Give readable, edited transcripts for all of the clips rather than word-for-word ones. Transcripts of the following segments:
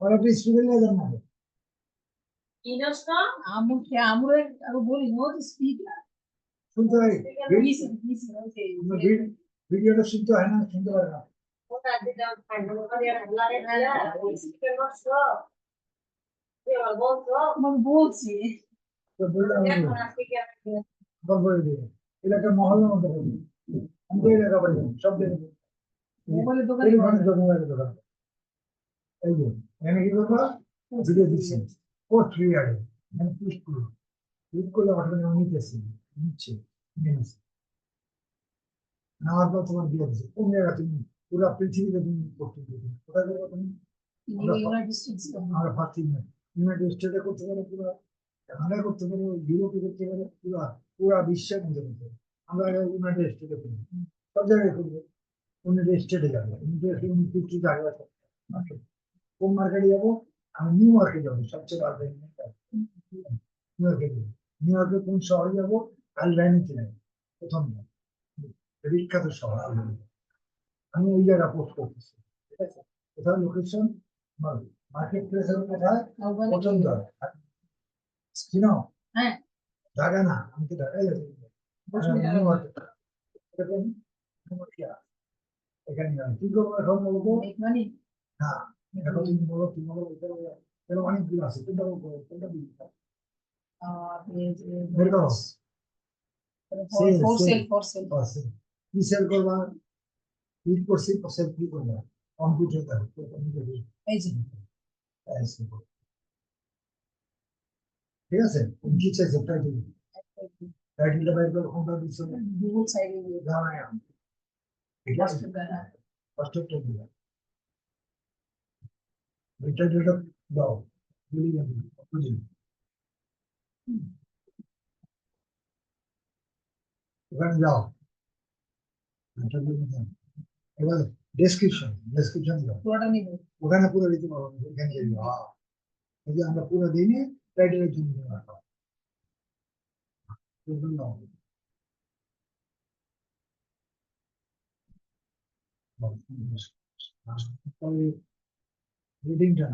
और अपनी स्पीकर ले जाना है सुनते रहे वीडियो तो सुनते है ना सुनते रहेगा বলছি तो बोलना बल दिए इलाका माहौल में होता है हमको इलाका बढ़िया सब दिन মোবাইলের দোকানে तेरी खाने जो मोबाइल दो এই যে আমি কি করব ভিডিও দিচ্ছি ও ফ্রি আছে আমি ক্লিক করলে অটোমেটিক নিতেছি নিচ্ছে নিচ্ছে নেওয়ার পর তোমার দিয়ে দিচ্ছে কোন জায়গা তুমি পুরো পৃথিবীতে তুমি করতে পারবে কোথায় করবে তুমি ইউনাইটেড স্টেটস আমরা পাচ্ছি না ইউনাইটেড স্টেটে করতে পারে পুরো কানাডা করতে পারে ইউরোপে করতে পারে পুরো পুরো বিশ্বের মধ্যে করতে পারে আমরা ইউনাইটেড স্টেটে করি সব জায়গায় করবো ইউনাইটেড স্টেটে যাবে ইউনাইটেড জায়গা আছে কোন মার্কেটে যাবো আমি নিউ ইয়র্কে যাবো সবচেয়ে ভালো নিউ ইয়র্কে যাবো নিউ ইয়র্কে কোন শহরে যাবো আলবানিতে যাবো প্রথম বিখ্যাত শহর আমি ওই জায়গা পোস্ট করতেছি ঠিক আছে কোথায় লোকেশন মার্কেট প্লেসের কোথায় পছন্দ চিনো হ্যাঁ ঢাকা না আমি তো ঢাকায় যাচ্ছি এখানে কি করবো এখন বলবো না এখন তুমি বলো তুমি বলো এরকম অনেকগুলো আছে কোনটা কোনটা বের করো কি সেল করবা ক্লিক করছি সেল ক্লিক করবা কম্পিউটার এই যে ঠিক আছে কি চাইছে টাইটেল টাইটেলটা বাইর করো কোনটা দিছো গুগল সাইডে গিয়ে জানা ঠিক আছে ফার্স্টটা দিবা টাইটেলটা দাও বলি যাবে বুঝলি ওখানে যাও এবার ডেসক্রিপশন দাও পুরোটা নিব ওখানে পুরো দিতে পারবো এখানে যাই এই যে আমরা পুরো দিনে টাইটেলের জন্য রাখা রিডিংটা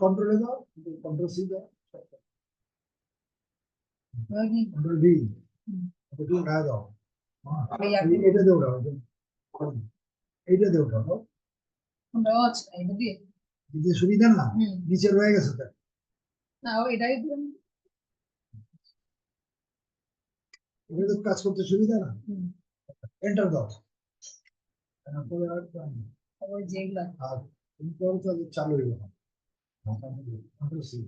কন্ট্রোলে দাও কন্ট্রোল সি দাও কন্ট্রোল ভি একটু উঠা দাও এটা দিয়ে উঠাও এইটা দিয়ে উঠাও দিতে সুবিধা না নিচে রয়ে গেছে তো না এটাই এটা তো কাজ করতে সুবিধা না এন্টার দাও তারপরে আর ওই যেগুলা আর তুমি পরে তো চালু হয়ে যাবে কন্ট্রোল সি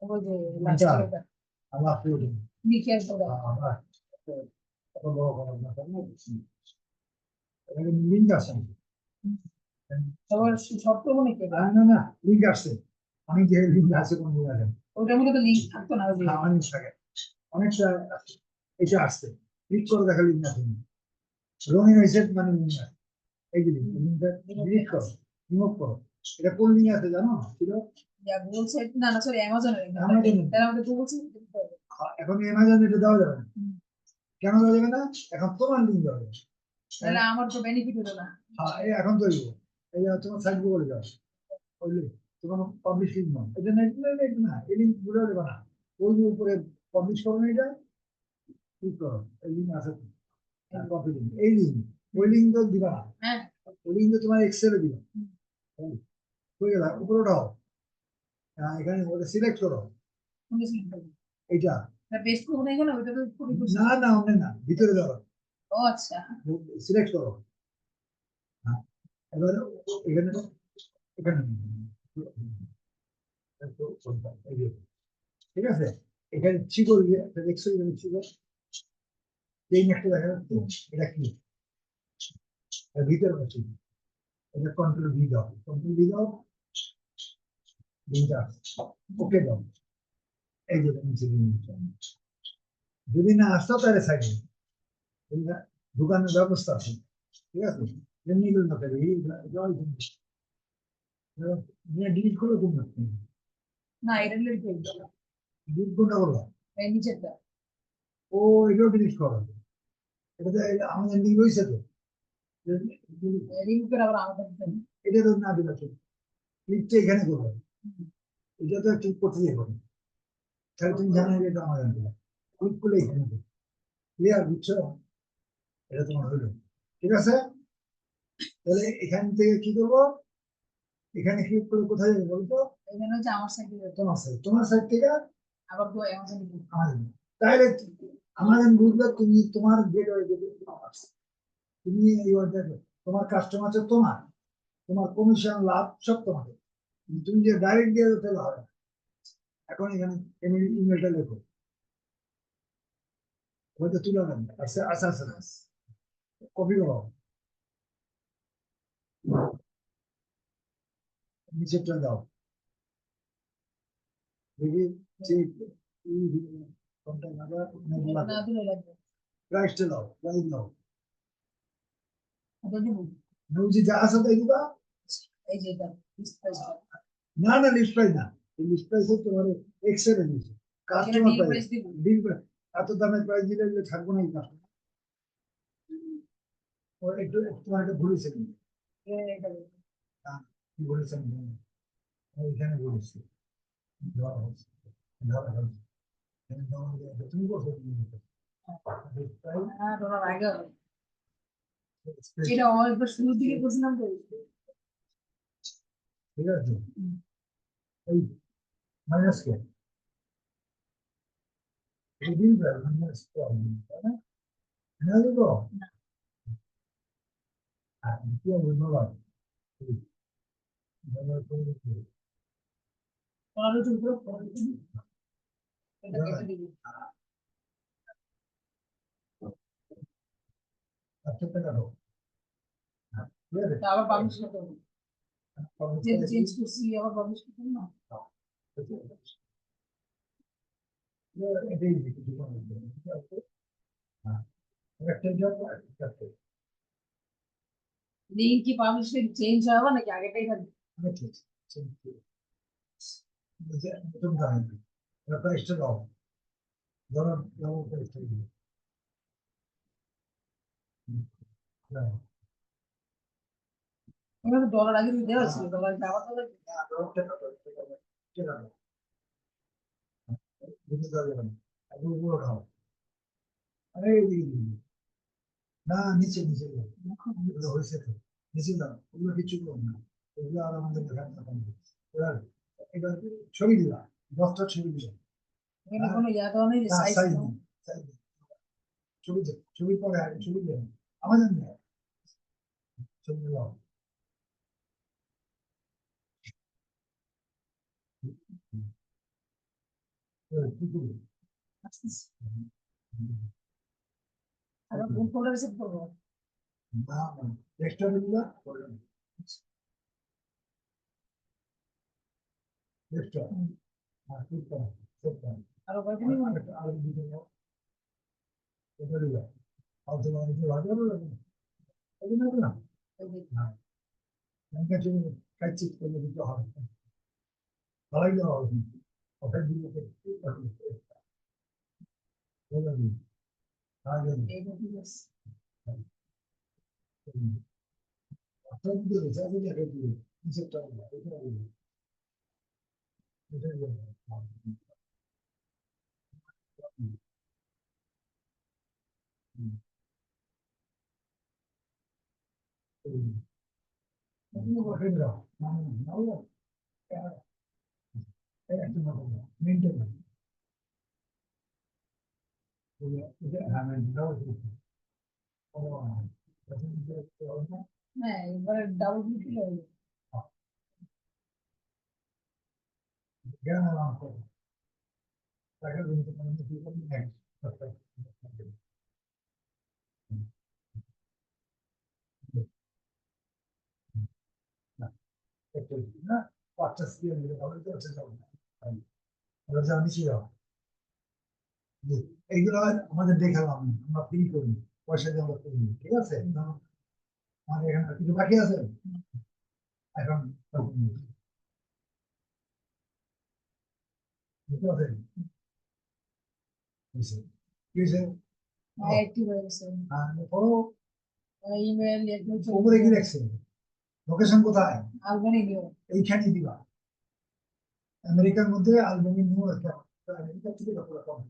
ওই যে লাস্টটা আবার ফিরে লিখে আসবো আবার কত বড় বড় না এখানে লিঙ্ক আছে সবার শর্ত মনে কি না না না লিঙ্ক আসছে আমি যে লিঙ্ক আছে কোন জায়গায় ওটার মধ্যে তো লিংক থাকতো না ওই যে অনেকটা এটা আসছে ক্লিক করে দেখা লিঙ্ক আছে রঙিন হয়েছে মানে এই যে লিঙ্কটা ডিলিট করো রিমুভ করো এটা কোন লিঙ্ক আছে জানো ছিল গুগল সাইট না না সরি অ্যামাজনের তার মধ্যে গুগল সাইট এখন অ্যামাজন এটা দেওয়া যাবে না কেন দেওয়া যাবে না এখন তোমার লিঙ্ক দেওয়া যাবে তাহলে আমার তো বেনিফিট হলো না হ্যাঁ এখন তো এই যে তোমার সাইট গুগলে যাও বুঝলি তোমার পাবলিশ লিঙ্ক নাও এটা না এই লিঙ্ক গুলো দেবে না ওই উপরে পাবলিশ করো না এটা ক্লিক করো এই লিঙ্ক আছে কপি লিঙ্ক এই লিঙ্ক ওই লিঙ্ক তো দিবা না হ্যাঁ ওই লিঙ্ক তো তোমার এক্সেলে দিবা হয়ে গেল উপরে ওঠাও এখানে ওটা সিলেক্ট করো এইটা পেস্ট করব না এখানে ওইটা তো কপি করছি না না ওখানে না ভিতরে যাও ও আচ্ছা সিলেক্ট করো এবার এখানে এখানে ঠিক আছে এখানে চিকল দেখছো এখানে চিকল এই একটা দেখা যাচ্ছে এটা কি ভিতরে আছে এটা কন্ট্রোল ভি দাও লিঙ্কটা ওকে দাও এই যে নিচে যদি না আসতো তাহলে সাইডে দোকানের ব্যবস্থা আছে ঠিক আছে এমনি না করে ডিলিট করো তুমি না এটা ডিলিট করব ডিলিট কোনটা করো এই নিচেরটা ও এটাও ডিলিট করো এটাতে আমাদের লিঙ্ক হয়েছে তো রিমুভ করে আবার আমাদের দিতে হবে। এটা তো না দিলে ক্লিকটা এখানে করবে, এটা তো ক্লিক করতেই হবে, তাহলে তুমি জানো এটা আমার জানতে ক্লিক করলে এখানে ক্লিয়ার, বুঝছো? এটা তোমার হলো, ঠিক আছে? তাহলে এখান থেকে কি করবো, এখানে ক্লিক করে কোথায় যাবে বলতো? এখানে হচ্ছে আমার সাইডে তোমার সাইড থেকে আবার তো অ্যামাজন দিতে হবে। আমাদের, তাহলে আমাদের বুঝবে তুমি তোমার গেট হয়ে যাবে, তুমি এই অর্ডার, তোমার কাস্টমার আছে তোমার, তোমার কমিশন লাভ সব তোমাদের, তুমি যে ডাইরেক্ট দিয়ে দিতে হবে না। এখন এখানে ইমেলটা লেখো, ওইটা তুলে নেন, আচ্ছা আচ্ছা আচ্ছা, কপি করো, নিচেরটা দাও, দেখি ঠিক কোনটা না দিলে লাগবে প্রাইসটা দাও, প্রাইস দাও, ওটা দিব বুঝি যা আছে তাই দিবা। এই যে এটা লিস্ট প্রাইস না না, লিস্ট প্রাইস না, এই লিস্ট প্রাইস তোমার এক্সেলে দিয়েছে, কাস্টমার ডিল প্রাইস, প্রাইস দিব ডিল প্রাইস, এত দামের প্রাইস দিলে এগুলো থাকবো না এই কাস্টমার, ও একটু তোমার একটা ভুলেছে কিন্তু, এটা দিব। কি বলেছেন ওইখানে বলেছি, ধরা হচ্ছে, ধরা হচ্ছে, তুমি বসো, হ্যাঁ তোমার আগে হবে। এটা অল্প শুরু থেকে বুঝলাম তো ঠিক আছে, এই মাইনাস কে দিন মাইনাস তাই না, না দিব, দ্বিতীয় ধন্যবাদ, ধন্যবাদ করে তোমার হচ্ছে উপরে পড়ে এটা কেটে দিব আচ্ছা টাকা দাও, ঠিক আছে, তা আবার পাবলিশ করতে হবে যেহেতু চেঞ্জ করছি আবার পাবলিশ করতে হবে না এটাই কিছু ঠিক আছে, হ্যাঁ, একটা জব একটা লিঙ্ক কি পাবলিশ চেঞ্জ হবে নাকি আগেটাই থাকবে ঠিক আছে, নতুন কাহিনী, প্রাইসটা দাও, ধরো দাও প্রাইসটা দিও, দাও, এখানে ডলার আগে দেওয়া ছিল ডলার আবার তো লাগবে। দাও টাকা দাও, টাকা দাও, বুঝতে পারবে না, আগে উপরে খাও, আরে না নিচে নিচে দাও, এগুলো হয়েছে তো, নিচে দাও, ওগুলো কিছু করো না, ওগুলো আর আমাদের দেখার দরকার নেই, এবার এবার ছবি দিবা, 10টা ছবি দিবা, এখানে কোনো ইয়া দেওয়া নেই না সাইজ সাইজ নেই, সাইজ নেই, ছবি দাও, ছবি পরে আগে ছবি দেও, আমাদের নেই, ছবি দাও, কি করবো, আর কোন ফোল্ডারে সেভ করবো না এক্সট্রা দিবা, এক্সট্রা, হ্যাঁ ঠিক করো, ঠিক করো, আর কয়দিনই মনে আর দিতে দাও, এটা দিবা, আর তোমার কিছু লাগে না, এই না না, না ব্যাংকে তুমি কাজ করলে দিতে হবে, ভালোই দেওয়া হবে, ওটা দিলে বললাম আগে এইটা ঠিক আছে আপনার দিতে হবে, যা দিলে আগে দিবে, নিচের টাকা এটা দিবে, এটা দিবে, তুমি বলো। মেনটেন, হ্যাঁ এবারে ডাবল ক্লিক দিলে হবে টাকা দিতে না, 5টা স্কিল দিলে ভালো তো হচ্ছে যাবে না, এবার যা আমি ছিল এইগুলো আমাদের দেখালাম, আমরা ফ্রি করি, পয়সা দিয়ে আমরা করি, ঠিক আছে, আমাদের এখানে আর কিছু বাকি আছে এখন, বুঝতে পারছেন কি হয়েছে? হ্যাঁ একটু হয়ে গেছে করো, ইমেল উপরে কি লেখছে লোকেশন কোথায় আলবানি দিও এইখানে দিবা আমেরিকার মধ্যে আলবেনি নিউ একটা আমেরিকা থেকে যতটা কম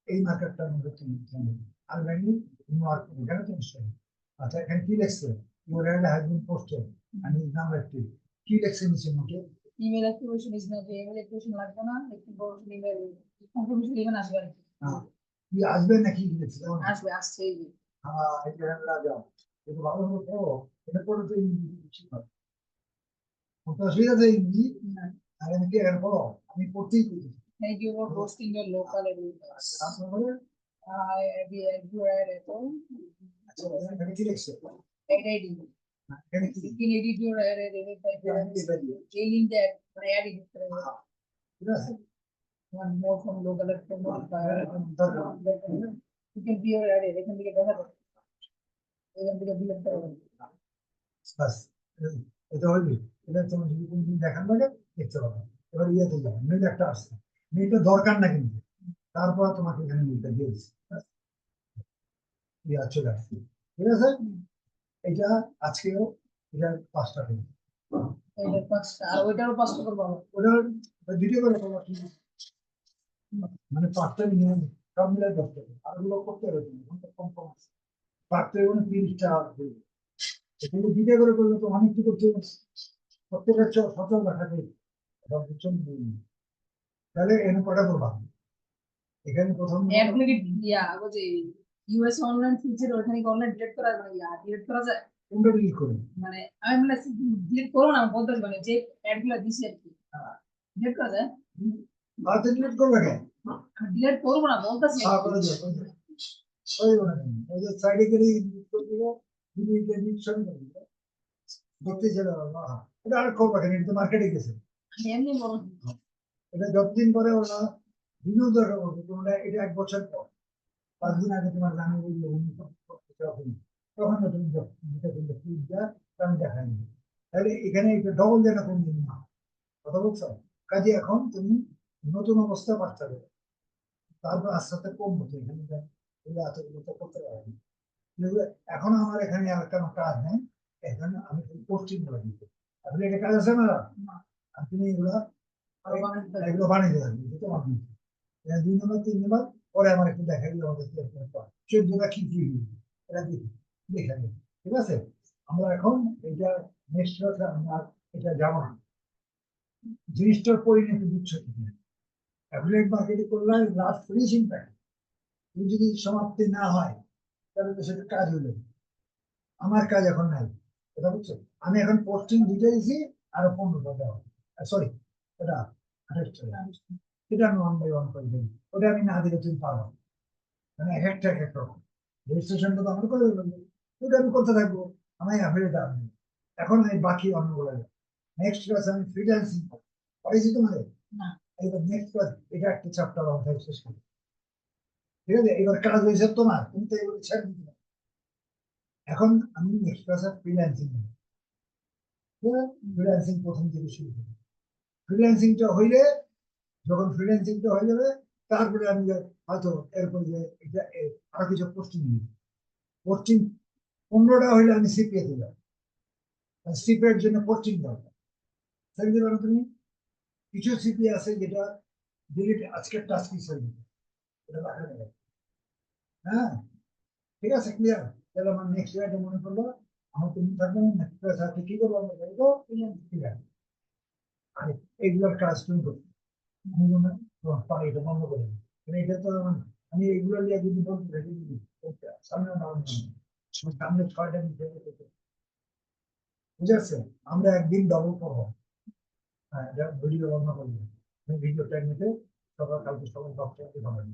এই মার্কেটটার মধ্যে তুমি আলবেনি নিউ ইয়র্ক এখানে তুমি শুনো আচ্ছা এখানে কি লেখছে your hand has been posted and his number active কি লেখছে নিচে নোটে email activation is not email activation লাগবে না একটু বড় ইমেল কনফার্মেশন ইমেল আসবে আর কি। কি আসবে নাকি কি লেখছে আসবে আসছে এই যে। এটা যাও এটা ভালো হলো তো এটা পড়ে তো ইংরেজি হবে কোনটা অসুবিধা আছে ইংরেজি আর আমি কি এখানে পড়ো আমি পড়তেই পড়ি Thank you for hosting your local areas. তারপরে I you are at home. আচ্ছা এখানে কি লেখছে Edit. এখানে কি You can edit your edit changing that add it. ঠিক আছে One more from local from you can be your edit. They can be a better. They can be a better. বাস এটা হইবে এটা তোমার যদি কোনদিন দেখান লাগে দেখতে পাবে এবার ইয়েতে যাবে মেল একটা আসছে মেলটা দরকার না কিন্তু তারপর তোমাকে এখানে মেলটা দিয়ে দিচ্ছি ইয়ে চলে আসছে ঠিক আছে এটা আজকেও এটা 5টা দিন এটা পাঁচটা আর ওইটারও পাঁচটা করবো ওটা ভিডিও করে করবো কি মানে 5টা নিয়ম সব মিলাই করতে হবে আর ওগুলো করতে হবে কম কম আছে পারতে মানে 30টা কিন্তু ভিডিও করে করলে তো অনেক কি করতে হবে প্রত্যেকের সচল রাখা যায় তাহলে এনে কটা করবা এখানে প্রথম অ্যাডমিট ইয়া ওই যে ইউএস অনলাইন ফিচার ওখানে অনলাইন ডিলিট করা মানে ইয়া ডিলিট করা যায় কোনটা ডিলিট করবে মানে আমি মানে ডিলিট করো না বলতে মানে যে অ্যাডগুলো দিছি আর কি ডিলিট করা যায় বাড়িতে ডিলিট করবে কেন আমি ডিলিট করবো না বলতেছি করে দিও ওই ওই যে সাইডে গেলে ডিলিট করে দিও ডিলিট ডিলিট সব করে দিও দেখতে চলে এটা আর করবে কেন এটা তো মার্কেটে গেছে আমি এমনি বলুন এটা যতদিন পরে ওরা রিনিউ দরকার করবে তোমরা এটা 1 বছর পর 5 দিন আগে তোমার জানিয়ে দিলে তখন তুমি যেটা তুমি ফিজ যা আমি দেখাই তাহলে এখানে এটা ডবল দেখা কোন দিন না কথা বলছো কাজে এখন তুমি নতুন অবস্থা বাচ্চা দেবে তারপর আস্তে আস্তে কম হচ্ছে এখানে এতগুলো তো করতে পারবে এখন আমার এখানে আর কোনো কাজ নেই এখানে আমি পোস্টিং করে দিতে আসলে এটা কাজ আছে না আর তুমি এগুলো বানিয়ে দেবেন তোমার 2 নম্বর 3 নম্বর পরে আমার একটু দেখা দিলে আমাদের 14টা কি কি এটা দেখে নেব ঠিক আছে আমরা এখন এটা নেক্সট ক্লাসে আমরা এটা যাবো না জিনিসটার পরিণতি বুঝছো কি অ্যাফিলিয়েট মার্কেটিং করলে লাস্ট ফিনিশিং প্যাকেজ তুমি যদি সমাপ্তি না হয় তাহলে তো সেটা কাজ হলো আমার কাজ এখন নাই এটা বুঝছো আমি এখন পোস্টিং দিতে দিয়েছি আরো 15টা দেওয়া সরি এটা 28টা এটা আমি 1 বাই 1 করে দিই ওটা আমি না দিলে তুমি পারো মানে এক একটা রকম রেজিস্ট্রেশনটা তো আমার করে দেবো ওটা আমি করতে থাকবো আমি অ্যাফিলিয়েট আসবে এখন আমি বাকি অন্যগুলো নেক্সট ক্লাস আমি ফ্রিল্যান্সিং পড়েছি তোমাদের না এবার নেক্সট ক্লাস এটা একটা চ্যাপ্টার অধ্যায় শেষ করি ঠিক আছে এবার কাজ হয়েছে তোমার তুমি তো এগুলো ছেড়ে দিতে পারো এখন আমি নেক্সট ক্লাসে ফ্রিল্যান্সিং ফ্রিল্যান্সিং প্রথম থেকে শুরু করি ফ্রিল্যান্সিংটা হইলে যখন ফ্রিল্যান্সিংটা হয়ে যাবে তারপরে আমি হয়তো এরপরে যে এটা আরো কিছু পোস্টিং নিই পোস্টিং 15টা হইলে আমি সিপিএ দিলাম সিপিএর জন্য পোস্টিং দরকার সেগুলো পারো তুমি কিছু সিপিএ আছে যেটা ডিলিট আজকের টাস্ক হিসেবে এটা রাখা যাবে হ্যাঁ ঠিক আছে ক্লিয়ার তাহলে আমার নেক্সট ইয়ারটা মনে করলো আমার তুমি থাকবে নেক্সট সাথে কি করবো আমরা বলবো ঠিক আছে আর এইগুলোর কাজ তুমি করবে আমি মনে হয় এটা বন্ধ করে দিই এটা তো আমি এগুলো নিয়ে যদি বলতে থাকি সামনে সামনে 6টা বুঝে আসছে আমরা একদিন ডবল করবো হ্যাঁ ভিডিও বন্ধ করবো ভিডিও টাইম নিতে সকাল কালকে সকাল 10টা বানাবো